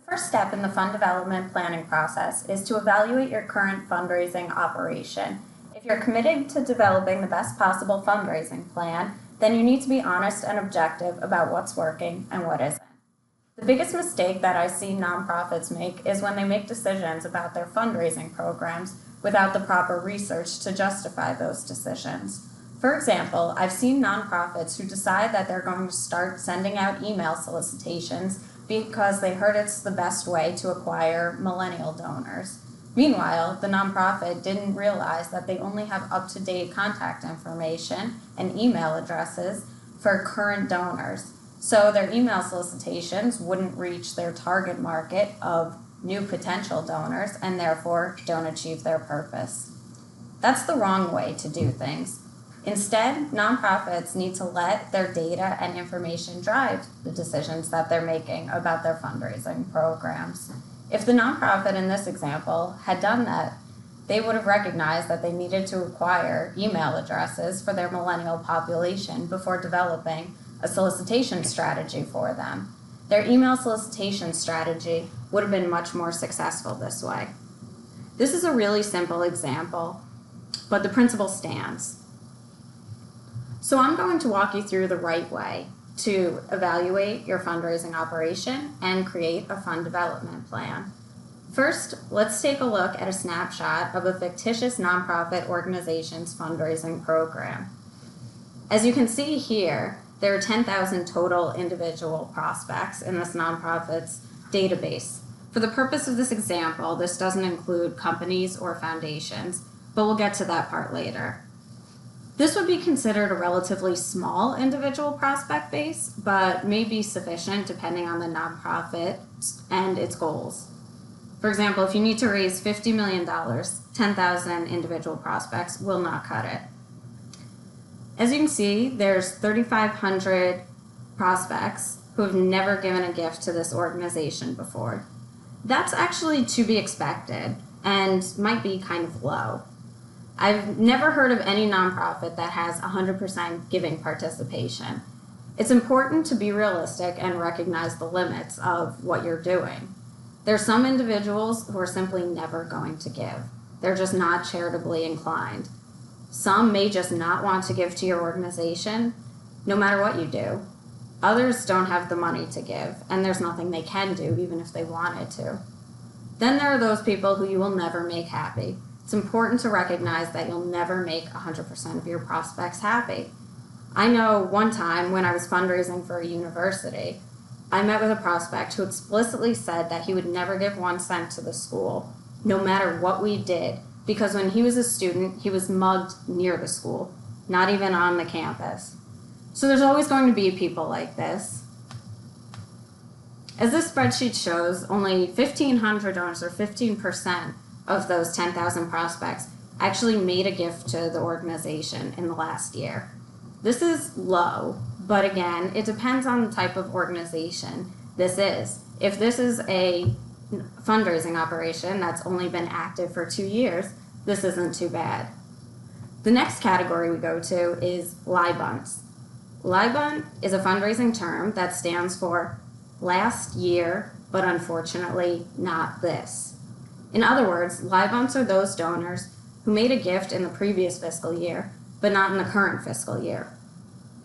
The first step in the fund development planning process is to evaluate your current fundraising operation. If you're committed to developing the best possible fundraising plan, then you need to be honest and objective about what's working and what isn't. The biggest mistake that I see nonprofits make is when they make decisions about their fundraising programs without the proper research to justify those decisions. For example, I've seen nonprofits who decide that they're going to start sending out email solicitations because they heard it's the best way to acquire millennial donors. Meanwhile, the nonprofit didn't realize that they only have up-to-date contact information and email addresses for current donors. So their email solicitations wouldn't reach their target market of new potential donors and therefore don't achieve their purpose. That's the wrong way to do things. Instead, nonprofits need to let their data and information drive the decisions that they're making about their fundraising programs. If the nonprofit in this example had done that, they would have recognized that they needed to acquire email addresses for their millennial population before developing a solicitation strategy for them. Their email solicitation strategy would have been much more successful this way. This is a really simple example, but the principle stands. So I'm going to walk you through the right way to evaluate your fundraising operation and create a fund development plan. First, let's take a look at a snapshot of a fictitious nonprofit organization's fundraising program. As you can see here, there are 10,000 total individual prospects in this nonprofit's database. For the purpose of this example, this doesn't include companies or foundations, but we'll get to that part later. This would be considered a relatively small individual prospect base, but may be sufficient depending on the nonprofit and its goals. For example, if you need to raise $50 million, 10,000 individual prospects will not cut it. As you can see, there's 3,500 prospects who have never given a gift to this organization before. That's actually to be expected and might be kind of low. I've never heard of any nonprofit that has 100% giving participation. It's important to be realistic and recognize the limits of what you're doing. There are some individuals who are simply never going to give. They're just not charitably inclined. Some may just not want to give to your organization, no matter what you do. Others don't have the money to give, and there's nothing they can do, even if they wanted to. Then there are those people who you will never make happy. It's important to recognize that you'll never make 100% of your prospects happy. I know one time when I was fundraising for a university, I met with a prospect who explicitly said that he would never give 1 cent to the school, no matter what we did, because when he was a student, he was mugged near the school, not even on the campus. So there's always going to be people like this. As this spreadsheet shows, only 1,500 donors, or 15%, of those 10,000 prospects actually made a gift to the organization in the last year. This is low, but again, it depends on the type of organization this is. If this is a fundraising operation that's only been active for 2 years, this isn't too bad. The next category we go to is LIBUNTs. LIBUNT is a fundraising term that stands for last year, but unfortunately not this. In other words, LIBUNTs are those donors who made a gift in the previous fiscal year, but not in the current fiscal year.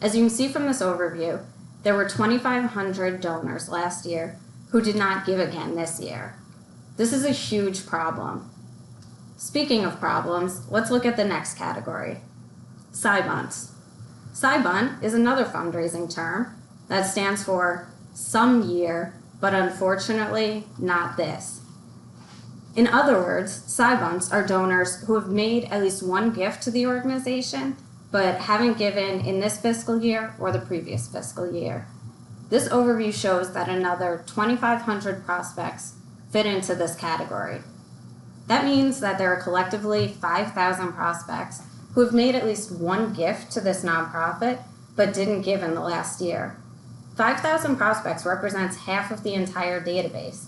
As you can see from this overview, there were 2,500 donors last year who did not give again this year. This is a huge problem. Speaking of problems, let's look at the next category, SIBUNTs. SIBUNT is another fundraising term that stands for some year, but unfortunately not this. In other words, SIBUNTs are donors who have made at least 1 gift to the organization, but haven't given in this fiscal year or the previous fiscal year. This overview shows that another 2,500 prospects fit into this category. That means that there are collectively 5,000 prospects who have made at least 1 gift to this nonprofit, but didn't give in the last year. 5,000 prospects represents half of the entire database.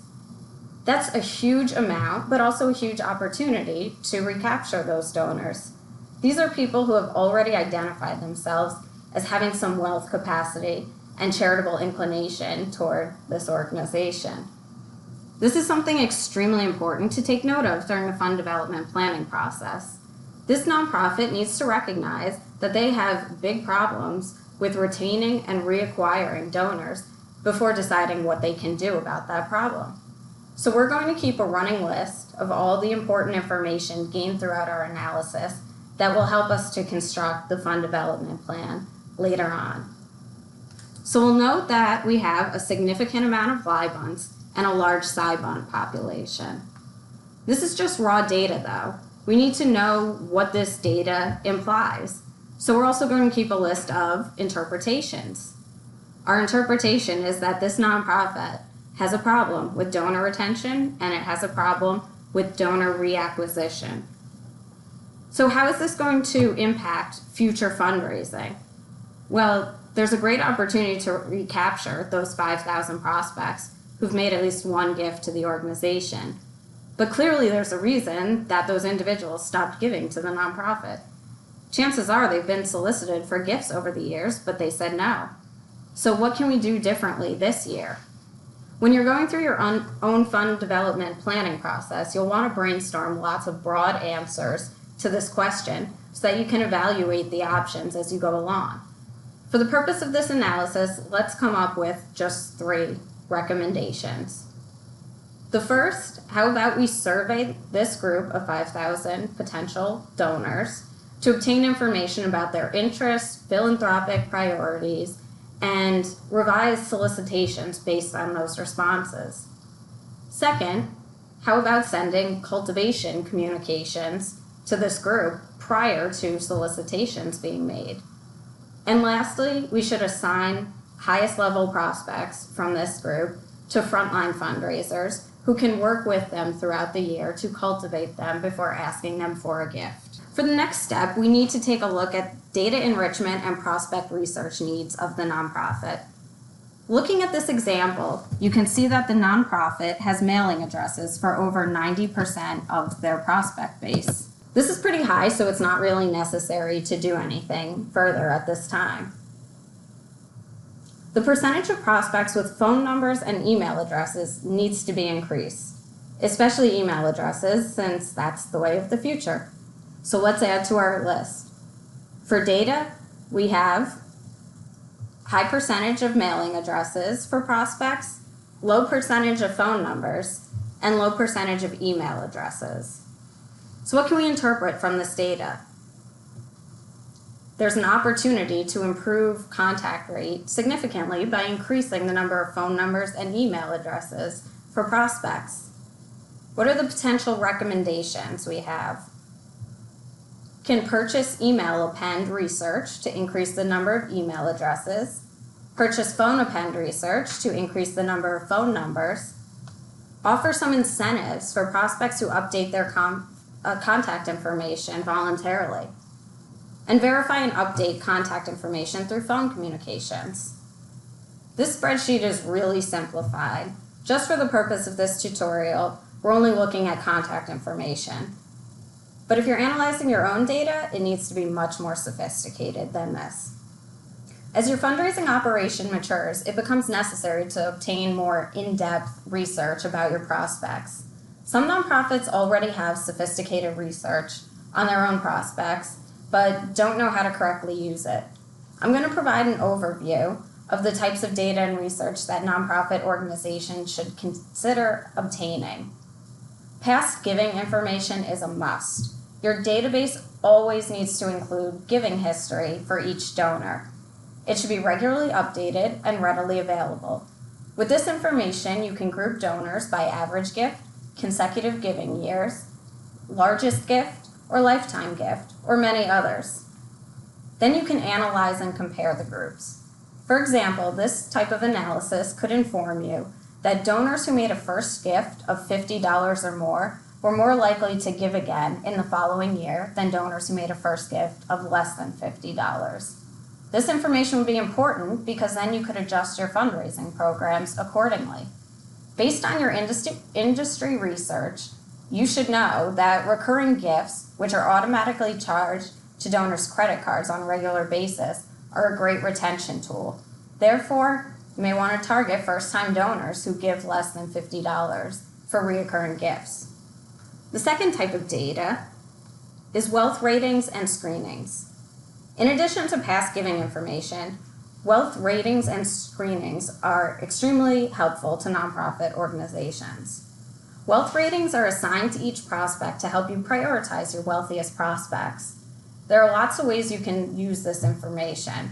That's a huge amount, but also a huge opportunity to recapture those donors. These are people who have already identified themselves as having some wealth capacity and charitable inclination toward this organization. This is something extremely important to take note of during the fund development planning process. This nonprofit needs to recognize that they have big problems with retaining and reacquiring donors before deciding what they can do about that problem. So we're going to keep a running list of all the important information gained throughout our analysis that will help us to construct the fund development plan later on. So we'll note that we have a significant amount of live bunds and a large side bund population. This is just raw data though. We need to know what this data implies. So we're also going to keep a list of interpretations. Our interpretation is that this nonprofit has a problem with donor retention and it has a problem with donor reacquisition. So how is this going to impact future fundraising? Well, there's a great opportunity to recapture those 5,000 prospects who've made at least one gift to the organization. But clearly there's a reason that those individuals stopped giving to the nonprofit. Chances are they've been solicited for gifts over the years, but they said no. So what can we do differently this year? When you're going through your own fund development planning process, you'll want to brainstorm lots of broad answers to this question so that you can evaluate the options as you go along. For the purpose of this analysis, let's come up with just 3 recommendations. The first, how about we survey this group of 5,000 potential donors to obtain information about their interests, philanthropic priorities, and revise solicitations based on those responses. Second, how about sending cultivation communications to this group prior to solicitations being made? And lastly, we should assign highest level prospects from this group to frontline fundraisers who can work with them throughout the year to cultivate them before asking them for a gift. For the next step, we need to take a look at data enrichment and prospect research needs of the nonprofit. Looking at this example, you can see that the nonprofit has mailing addresses for over 90% of their prospect base. This is pretty high, so it's not really necessary to do anything further at this time. The percentage of prospects with phone numbers and email addresses needs to be increased, especially email addresses, since that's the way of the future. So let's add to our list. For data, we have high percentage of mailing addresses for prospects, low percentage of phone numbers, and low percentage of email addresses. So what can we interpret from this data? There's an opportunity to improve contact rate significantly by increasing the number of phone numbers and email addresses for prospects. What are the potential recommendations we have? Can purchase email append research to increase the number of email addresses, purchase phone append research to increase the number of phone numbers, offer some incentives for prospects who update their contact information voluntarily, and verify and update contact information through phone communications. This spreadsheet is really simplified. Just for the purpose of this tutorial, we're only looking at contact information. But if you're analyzing your own data, it needs to be much more sophisticated than this. As your fundraising operation matures, it becomes necessary to obtain more in-depth research about your prospects. Some nonprofits already have sophisticated research on their own prospects, but don't know how to correctly use it. I'm going to provide an overview of the types of data and research that nonprofit organizations should consider obtaining. Past giving information is a must. Your database always needs to include giving history for each donor. It should be regularly updated and readily available. With this information, you can group donors by average gift, consecutive giving years, largest gift, or lifetime gift, or many others. Then you can analyze and compare the groups. For example, this type of analysis could inform you that donors who made a first gift of $50 or more were more likely to give again in the following year than donors who made a first gift of less than $50. This information would be important because then you could adjust your fundraising programs accordingly. Based on your industry research, you should know that recurring gifts, which are automatically charged to donors' credit cards on a regular basis, are a great retention tool. Therefore, You may want to target first-time donors who give less than $50 for recurring gifts. The second type of data is wealth ratings and screenings. In addition to past giving information, wealth ratings and screenings are extremely helpful to nonprofit organizations. Wealth ratings are assigned to each prospect to help you prioritize your wealthiest prospects. There are lots of ways you can use this information.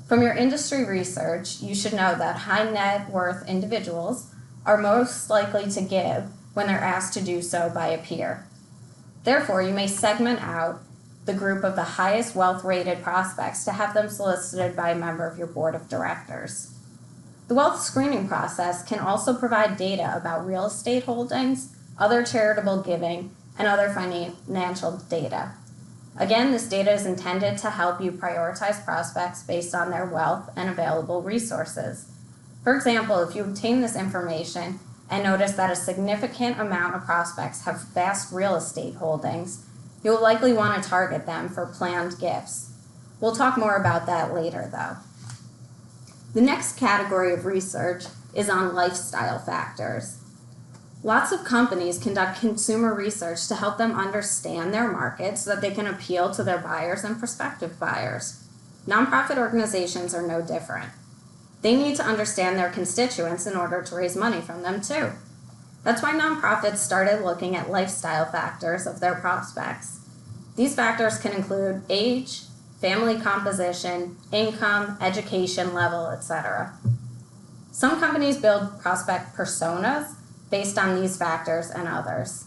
From your industry research, you should know that high net worth individuals are most likely to give when they're asked to do so by a peer. Therefore, you may segment out the group of the highest wealth rated prospects to have them solicited by a member of your board of directors. The wealth screening process can also provide data about real estate holdings, other charitable giving, and other financial data. Again, this data is intended to help you prioritize prospects based on their wealth and available resources. For example, if you obtain this information and notice that a significant amount of prospects have vast real estate holdings, you'll likely want to target them for planned gifts. We'll talk more about that later, though. The next category of research is on lifestyle factors. Lots of companies conduct consumer research to help them understand their market so that they can appeal to their buyers and prospective buyers. Nonprofit organizations are no different. They need to understand their constituents in order to raise money from them too. That's why nonprofits started looking at lifestyle factors of their prospects. These factors can include age, family composition, income, education level, etc. Some companies build prospect personas based on these factors and others.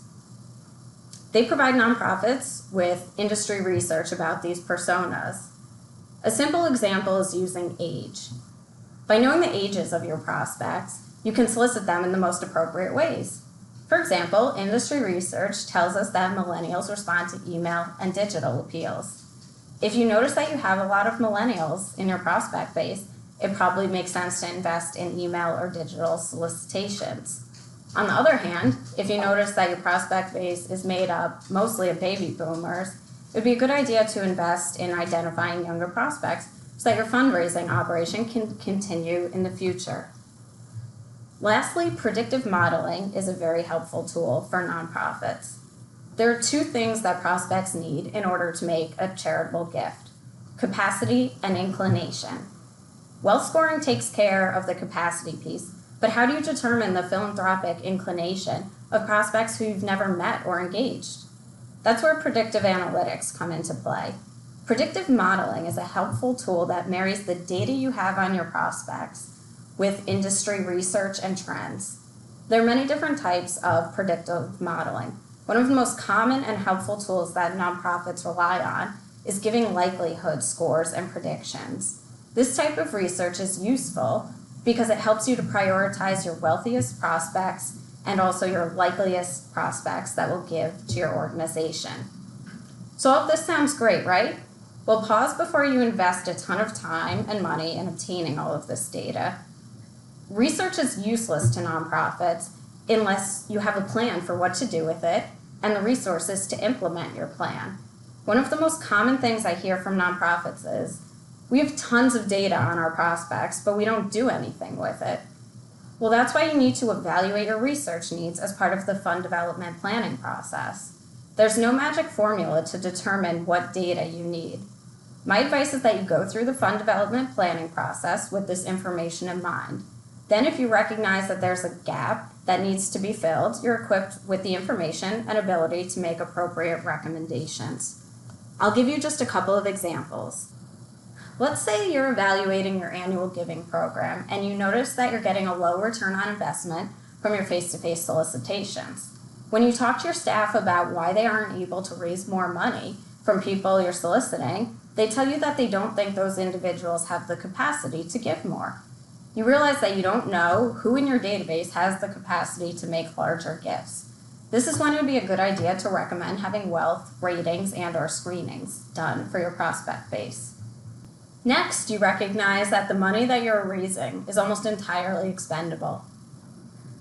They provide nonprofits with industry research about these personas. A simple example is using age. By knowing the ages of your prospects, you can solicit them in the most appropriate ways. For example, industry research tells us that millennials respond to email and digital appeals. If you notice that you have a lot of millennials in your prospect base, it probably makes sense to invest in email or digital solicitations. On the other hand, if you notice that your prospect base is made up mostly of baby boomers, it would be a good idea to invest in identifying younger prospects so that your fundraising operation can continue in the future. Lastly, predictive modeling is a very helpful tool for nonprofits. There are two things that prospects need in order to make a charitable gift: capacity and inclination. Wealth scoring takes care of the capacity piece, but how do you determine the philanthropic inclination of prospects who you've never met or engaged? That's where predictive analytics come into play. Predictive modeling is a helpful tool that marries the data you have on your prospects with industry research and trends. There are many different types of predictive modeling. One of the most common and helpful tools that nonprofits rely on is giving likelihood scores and predictions. This type of research is useful because it helps you to prioritize your wealthiest prospects and also your likeliest prospects that will give to your organization. So all of this sounds great, right? Well, pause before you invest a ton of time and money in obtaining all of this data. Research is useless to nonprofits unless you have a plan for what to do with it and the resources to implement your plan. One of the most common things I hear from nonprofits is, we have tons of data on our prospects, but we don't do anything with it. Well, that's why you need to evaluate your research needs as part of the fund development planning process. There's no magic formula to determine what data you need. My advice is that you go through the fund development planning process with this information in mind. Then if you recognize that there's a gap that needs to be filled, you're equipped with the information and ability to make appropriate recommendations. I'll give you just a couple of examples. Let's say you're evaluating your annual giving program and you notice that you're getting a low return on investment from your face-to-face solicitations. When you talk to your staff about why they aren't able to raise more money from people you're soliciting, they tell you that they don't think those individuals have the capacity to give more. You realize that you don't know who in your database has the capacity to make larger gifts. This is when it would be a good idea to recommend having wealth ratings and/or screenings done for your prospect base. Next, you recognize that the money that you're raising is almost entirely expendable.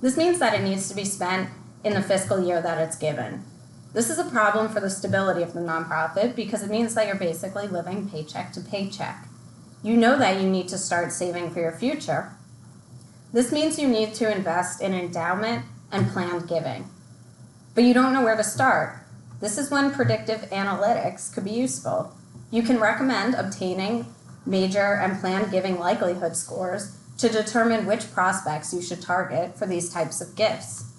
This means that it needs to be spent in the fiscal year that it's given. This is a problem for the stability of the nonprofit because it means that you're basically living paycheck to paycheck. You know that you need to start saving for your future. This means you need to invest in endowment and planned giving. But you don't know where to start. This is when predictive analytics could be useful. You can recommend obtaining major and planned giving likelihood scores to determine which prospects you should target for these types of gifts.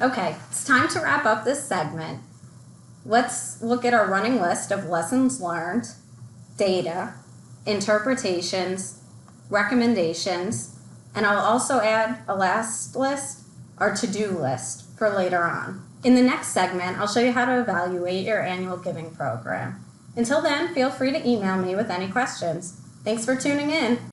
Okay, it's time to wrap up this segment. Let's look at our running list of lessons learned, data, interpretations, recommendations, and I'll also add a last list, our to-do list, for later on. In the next segment, I'll show you how to evaluate your annual giving program. Until then, feel free to email me with any questions. Thanks for tuning in.